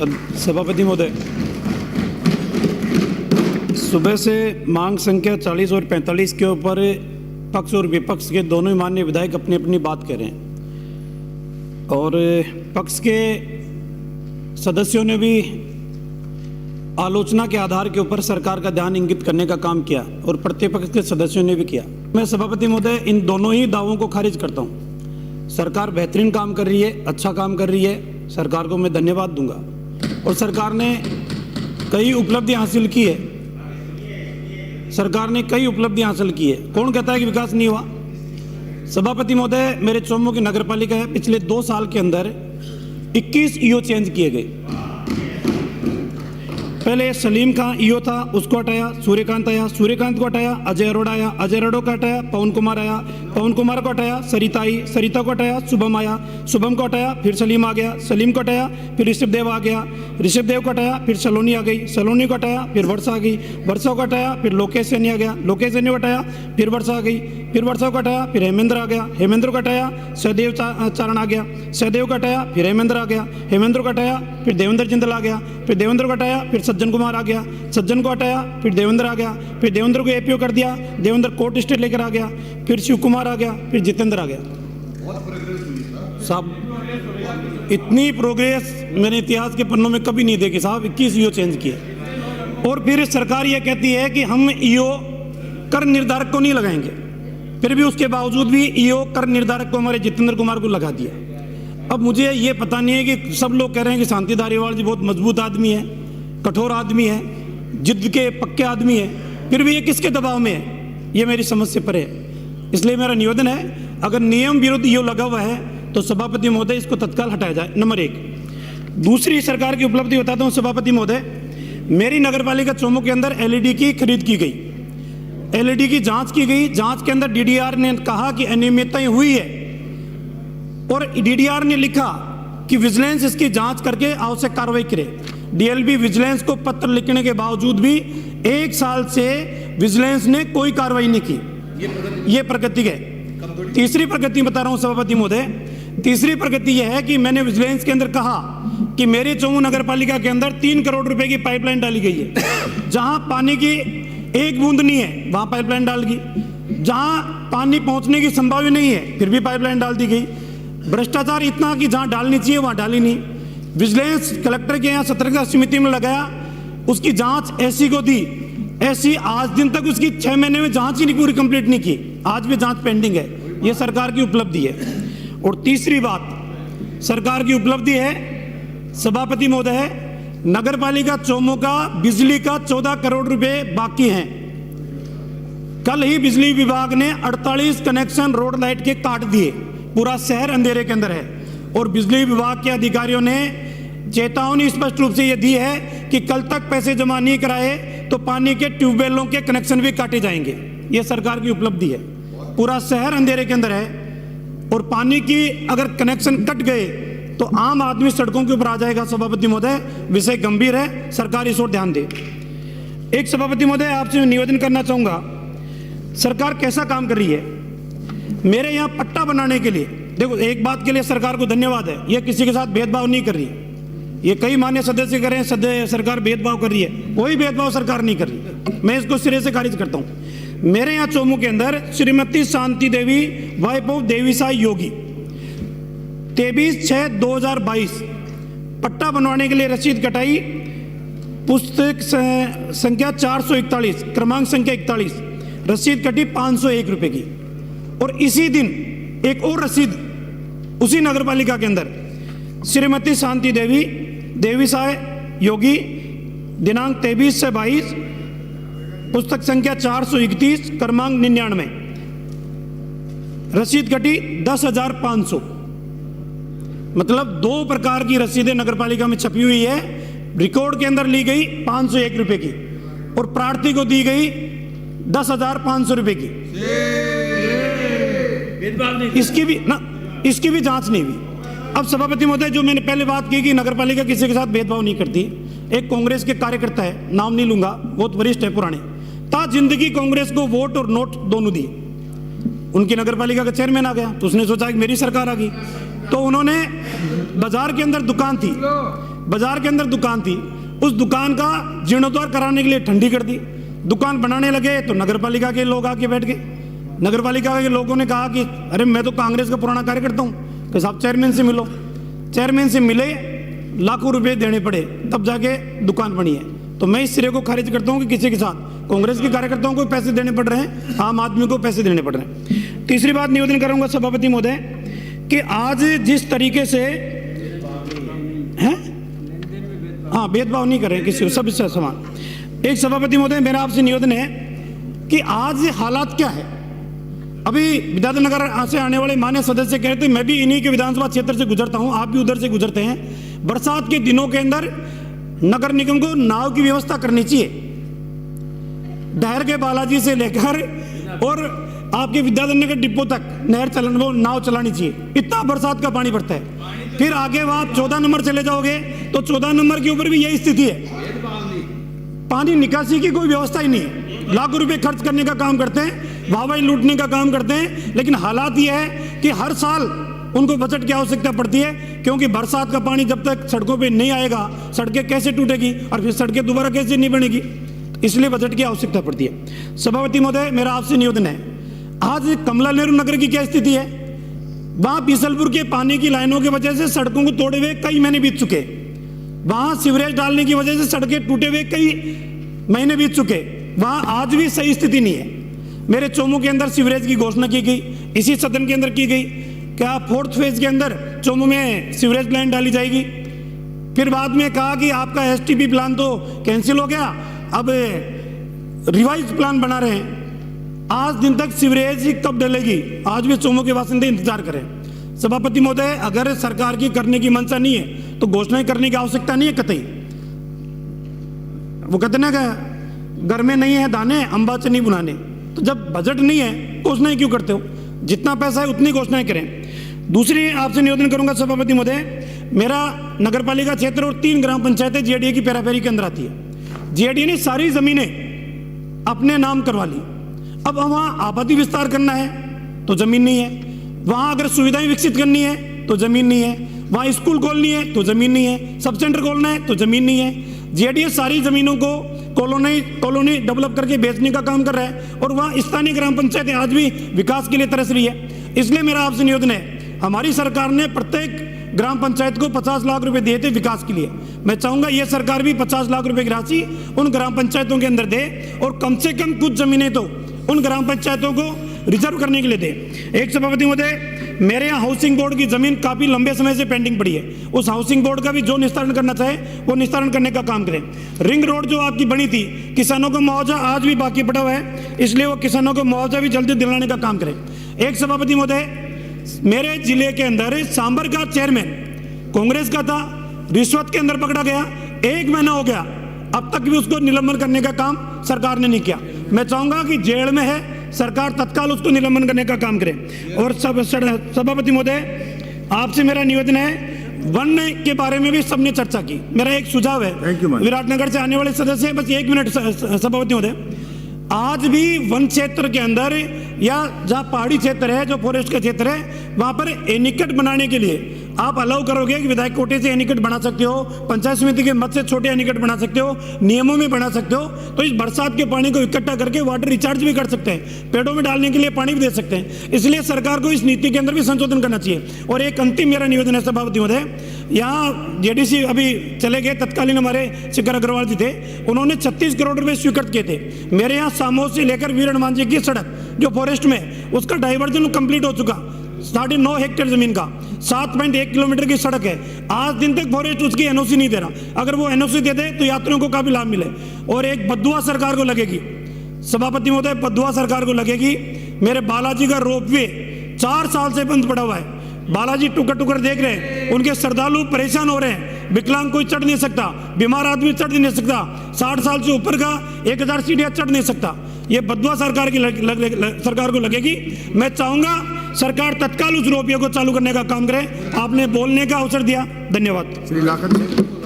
सभापति महोदय, सुबह से मांग संख्या 40 और 45 के ऊपर पक्ष और विपक्ष के दोनों ही माननीय विधायक अपनी अपनी बात कह रहे हैं और पक्ष के सदस्यों ने भी आलोचना के आधार के ऊपर सरकार का ध्यान इंगित करने का काम किया और प्रतिपक्ष के सदस्यों ने भी किया। मैं सभापति महोदय इन दोनों ही दावों को खारिज करता हूं। सरकार बेहतरीन काम कर रही है, अच्छा काम कर रही है, सरकार को मैं धन्यवाद दूंगा और सरकार ने कई उपलब्धि हासिल की है। सरकार ने कई उपलब्धि हासिल की है। कौन कहता है कि विकास नहीं हुआ? सभापति महोदय, मेरे चौमो की नगर पालिका है, पिछले 2 साल के अंदर 21 ईओ चेंज किए गए। पहले सलीम खां ईओ था, उसको हटाया, सूर्यकांत आया, सूर्यकांत को हटाया, अजय अरोड़ा आया, अजय अरोड़ा को हटाया, पवन कुमार आया, पवन कुमार को हटाया, सरिता आई, सरिता को हटाया, शुभम आया, शुभम को हटाया, फिर सलीम आ गया, सलीम को हटाया, फिर ऋषभदेव आ गया, ऋषभदेव को हटाया, फिर सलोनी आ गई, सलोनी को हटाया, फिर वर्षा आ गई, वर्षा को हटाया, फिर लोकेश सैनी आ गया, लोकेश सैनी को हटाया, फिर वर्षा आ गई, फिर वर्षा को हटाया, फिर हेमेंद्र आ गया, हेमेंद्र को हटाया, सहदेव चारण आ गया, सहदेव को हटाया, फिर हेमेंद्र आ गया, हेमेंद्र को हटाया, फिर देवेंद्र जिंदल आ गया, फिर देवेंद्र को हटाया, फिर सज्जन कुमार आ गया, सज्जन को हटाया, फिर देवेंद्र आ गया, फिर देवेंद्र को एपीओ कर दिया, देवेंद्र कोर्ट स्टेट लेकर आ गया, फिर शिव कुमार आ गया, फिर जितेंद्र आ गया। साहब, इतनी प्रोग्रेस मैंने इतिहास के पन्नों में कभी नहीं देखी साहब। 21 ईओ चेंज किए और फिर सरकार ये कहती है कि हम ईओ कर निर्धारक को नहीं लगाएंगे, फिर भी उसके बावजूद भी ईओ कर निर्धारक को हमारे जितेंद्र कुमार को लगा दिया। अब मुझे ये पता नहीं है कि सब लोग कह रहे हैं कि शांति धारीवाल जी बहुत मजबूत आदमी है, कठोर आदमी है, जिद के पक्के आदमी है, फिर भी ये किसके दबाव में है, ये मेरी समझ से परे है। इसलिए मेरा निवेदन है, अगर नियम विरुद्ध ईओ लगा हुआ है तो सभापति महोदय इसको तत्काल हटाया जाए। नंबर 1। दूसरी सरकार की उपलब्धि बताता हूँ सभापति महोदय। मेरी नगरपालिका चौमो के अंदर एलईडी की खरीद की गई, एलईडी की जांच की गई। जांच के अंदर डीडीआर ने कहा कि अनियमितताएं हुई है और डीडीआर ने लिखा कि विजिलेंस इसकी जांच करके आवश्यक कार्रवाई करे। डीएलबी विजिलेंस को पत्र लिखने के बावजूद भी 1 साल से विजिलेंस ने कोई कार्रवाई नहीं की। ये प्रगति है। तीसरी प्रगति बता रहा हूं सभापति महोदय। तीसरी प्रगति यह है कि मैंने विजिलेंस के अंदर कहा कि मेरे चौमो नगर पालिका के अंदर 3 करोड़ रुपए की पाइपलाइन डाली गई है। जहां पानी की एक बूंद नहीं है वहां पाइपलाइन डाल दी, जहां पानी पहुंचने की संभावना नहीं है फिर भी पाइपलाइन डाल दी गई। भ्रष्टाचार इतना कि जहां डालनी चाहिए वहां डाली नहीं। विजिलेंस कलेक्टर के यहाँ सतर्कता समिति में लगाया, उसकी जांच एससी को दी, एससी आज दिन तक उसकी 6 महीने में जांच ही नहीं पूरी कंप्लीट नहीं की, आज भी जांच पेंडिंग है। यह सरकार की उपलब्धि है। और तीसरी बात सरकार की उपलब्धि है सभापति महोदय, नगरपालिका चौमो का बिजली का 14 करोड़ रुपए बाकी हैं। कल ही बिजली विभाग ने 48 कनेक्शन रोड लाइट के काट दिए, पूरा शहर अंधेरे के अंदर है और बिजली विभाग के अधिकारियों ने चेतावनी स्पष्ट रूप से यह दी है कि कल तक पैसे जमा नहीं कराए तो पानी के ट्यूबवेलों के कनेक्शन भी काटे जाएंगे। यह सरकार की उपलब्धि है। पूरा शहर अंधेरे के अंदर है और पानी की अगर कनेक्शन कट गए तो आम आदमी सड़कों के ऊपर आ जाएगा। सभापति महोदय, विषय गंभीर है, सरकार इस ओर ध्यान दे। एक सभापति महोदय आपसे निवेदन करना चाहूंगा, सरकार कैसा काम कर रही है। मेरे यहाँ पट्टा बनाने के लिए, देखो एक बात के लिए सरकार को धन्यवाद है, यह किसी के साथ भेदभाव नहीं कर रही। ये कई मान्य सदस्य करें सरकार भेदभाव कर रही है, कोई भेदभाव सरकार नहीं कर रही। मैं इसको सिरे से खारिज करता हूं। मेरे यहाँ चौमो के अंदर श्रीमती शांति देवी वाइफ ऑफ देवीसाई योगी 23/6/2022 पट्टा बनवाने के लिए रसीद कटाई, पुस्तक संख्या 441 क्रमांक संख्या 41, रसीद कटी 501 रुपए की। और इसी दिन एक और रसीद उसी नगरपालिका के अंदर श्रीमती शांति देवी देवीसाई योगी दिनांक 23/22 पुस्तक संख्या 431 क्रमांक 99 रसीद कटी 10,500। मतलब 2 प्रकार की रसीदें नगरपालिका में छपी हुई है। रिकॉर्ड के अंदर ली गई 501 रुपए की और प्रार्थी को दी गई 10,500 रुपए की। इसकी भी जांच नहीं हुई। अब सभापति महोदय, जो मैंने पहले बात की कि नगरपालिका किसी के साथ भेदभाव नहीं करती, एक कांग्रेस के कार्यकर्ता है, नाम नहीं लूंगा, बहुत वरिष्ठ है, पुराने, ता जिंदगी कांग्रेस को वोट और नोट दोनों दिए। उनकी नगरपालिका का चेयरमैन आ गया तो उसने सोचा कि मेरी सरकार आ गई, तो उन्होंने बाजार के अंदर दुकान थी, बाजार के अंदर दुकान थी, उस दुकान का जीर्णोद्धार कराने के लिए ठंडी कर दी। दुकान बनाने लगे तो नगर पालिका के लोग आके बैठ गए। नगर पालिका के लोगों ने कहा कि अरे मैं तो कांग्रेस का पुराना कार्यकर्ता हूँ, कि साहब चेयरमैन से मिलो। चेयरमैन से मिले, लाखों रुपए देने पड़े, तब जाके दुकान बनी है। तो मैं इस सिरे को खारिज करता हूँ कि किसी के साथ कांग्रेस के कार्यकर्ताओं को पैसे देने पड़ रहे हैं, आम आदमी को पैसे देने पड़ रहे हैं। तीसरी बात निवेदन करूंगा सभापति महोदय कि आज जिस तरीके से हैं, हाँ, भेदभाव नहीं करें किसी को, सब इससे समान। एक सभापति महोदय मेरा आपसे निवेदन है कि आज हालात क्या है। अभी विद्याधर नगर से आने वाले मान्य सदस्य कह रहे थे, मैं भी इन्हीं के विधानसभा क्षेत्र से गुजरता हूं, आप भी उधर से गुजरते हैं। बरसात के दिनों के अंदर नगर निगम को नाव की व्यवस्था करनी चाहिए। डहर के बालाजी से लेकर और आपके विद्याधर नगर डिपो तक नाव चलानी चाहिए। इतना बरसात का पानी बढ़ता है। फिर आगे वहां 14 नंबर चले जाओगे तो 14 नंबर के ऊपर भी यही स्थिति है, पानी निकासी की कोई व्यवस्था ही नहीं है। लाखों रुपए खर्च करने का काम करते हैं, वाहवाही लूटने का काम करते हैं, लेकिन हालात यह है कि हर साल उनको बजट की आवश्यकता पड़ती है, क्योंकि बरसात का पानी जब तक सड़कों पे नहीं आएगा, सड़कें कैसे टूटेगी और फिर सड़कें दोबारा कैसे नहीं बनेगी, इसलिए बजट की आवश्यकता पड़ती है। सभापति महोदय मेरा आपसे निवेदन है, आज कमला नेहरू नगर की क्या स्थिति है। वहां बीसलपुर के पानी की लाइनों की वजह से सड़कों को तोड़े हुए कई महीने बीत चुके, वहां सीवरेज डालने की वजह से सड़कें टूटे हुए कई महीने बीत चुके, वहां आज भी सही स्थिति नहीं है। मेरे चोमू के अंदर सीवरेज की घोषणा की गई, इसी सदन के अंदर की गई, क्या 4th फेज के अंदर चोमू में सीवरेज लाइन डाली जाएगी। फिर बाद में कहा कि आपका एसटीपी प्लान तो कैंसिल हो गया, अब रिवाइज प्लान बना रहे हैं। आज दिन तक सीवरेज कब डलेगी, आज भी चोमू के बासिंदे इंतजार करें। सभापति महोदय, अगर सरकार की करने की मंशा नहीं है तो घोषणाएं करने की आवश्यकता नहीं है कतई। वो कहते ना कि घर में नहीं है दाने, अंबा से नहीं बुनाने। तो जब बजट नहीं है घोषणाएं क्यों करते हो, जितना पैसा है उतनी घोषणाएं करें। दूसरी आपसे निवेदन करूंगा सभापति महोदय, मेरा नगर पालिका क्षेत्र और 3 ग्राम पंचायतें जेडीए की पेरापेरी के अंदर आती है। जेडीए ने सारी जमीनें अपने नाम करवा ली। अब वहां आबादी विस्तार करना है तो जमीन नहीं है, वहां अगर सुविधाएं विकसित करनी है तो जमीन नहीं है, वहां स्कूल खोलनी है तो जमीन नहीं है, सब सेंटर खोलना है तो जमीन नहीं है। जेडीए सारी जमीनों को कॉलोनी डेवलप करके बेचने का काम कर रहा है और वहां स्थानीय ग्राम पंचायतें आज भी विकास के लिए तरस रही है। इसलिए मेरा आपसे निवेदन है, हमारी सरकार ने प्रत्येक ग्राम पंचायत को 50 लाख रुपए दिए थे विकास के लिए। मैं चाहूंगा ये सरकार भी 50 लाख रुपए की राशि उन ग्राम पंचायतों के अंदर दे और कम से कम कुछ जमीनें तो उन ग्राम पंचायतों को रिजर्व करने के लिए दे। एक सभापति महोदय, मेरे यहाँ हाउसिंग बोर्ड की जमीन काफी लंबे समय से पेंडिंग पड़ी है, उस हाउसिंग बोर्ड का भी जो निस्तारण करना चाहे वो निस्तारण करने का काम करें। रिंग रोड जो आपकी बनी थी, किसानों का मुआवजा आज भी बाकी पड़ा हुआ है, इसलिए वो किसानों को मुआवजा भी जल्दी दिलाने का काम करें। एक सभापति महोदय, मेरे जिले के अंदर सांबर का चेयरमैन कांग्रेस का था, रिश्वत के अंदर पकड़ा गया, 1 महीना हो गया, अब तक भी उसको निलंबन करने का काम सरकार ने नहीं किया। मैं चाहूंगा कि जेल में है, सरकार तत्काल उसको निलंबन करने का काम करे। और सभापति महोदय, आपसे मेरा निवेदन है, वन के बारे में भी सबने चर्चा की, मेरा एक सुझाव है, विराटनगर से आने वाले सदस्य, बस 1 मिनट सभापति महोदय, आज भी वन क्षेत्र के अंदर या जहाँ पहाड़ी क्षेत्र है, जो फॉरेस्ट का क्षेत्र है, वहां पर एनीकट बनाने के लिए आप अलाउ करोगे कि विधायक कोटे से एनीकट बना सकते हो, पंचायत समिति के मत से छोटे एनीकट बना सकते हो, नियमों में बना सकते हो, तो इस बरसात के पानी को इकट्ठा करके वाटर रिचार्ज भी कर सकते हैं, पेड़ों में डालने के लिए पानी भी दे सकते हैं। इसलिए सरकार को इस नीति के अंदर भी संशोधन करना चाहिए। और एक अंतिम मेरा निवेदन है सभापति महोदय, यहाँ जेडीसी अभी चले गए, तत्कालीन हमारे शिखर अग्रवाल जी थे, उन्होंने 36 करोड़ रुपए स्वीकृत किए थे। मेरे यहाँ सामोद से लेकर वीर हनुमान जी की सड़क जो फॉरेस्ट में, उसका डाइवर्जन कंप्लीट हो चुका, 9.5 हेक्टेयर जमीन का 7.1 किलोमीटर की सड़क है। आज दिन तक फॉरेस्ट उसकी एनओसी नहीं दे रहा, अगर वो एनओसी दे दे तो यात्रियों को काफी लाभ मिले। और एक बदुआ सरकार को लगेगी सभापति महोदय, बदुआ सरकार को लगेगी, मेरे बालाजी का रोपवे 4 साल से बंद पड़ा हुआ है। बालाजी टुकर टुकर देख रहे हैं, उनके श्रद्धालु परेशान हो रहे हैं, विकलांग कोई चढ़ नहीं सकता, बीमार आदमी चढ़ नहीं सकता, 60 साल से ऊपर का 1000 सीढ़ियां चढ़ नहीं सकता। ये बदुआ सरकार की सरकार को लगेगी। मैं चाहूंगा सरकार तत्काल उस रोपवे को चालू करने का काम करे। आपने बोलने का अवसर दिया, धन्यवाद। श्री लाखन।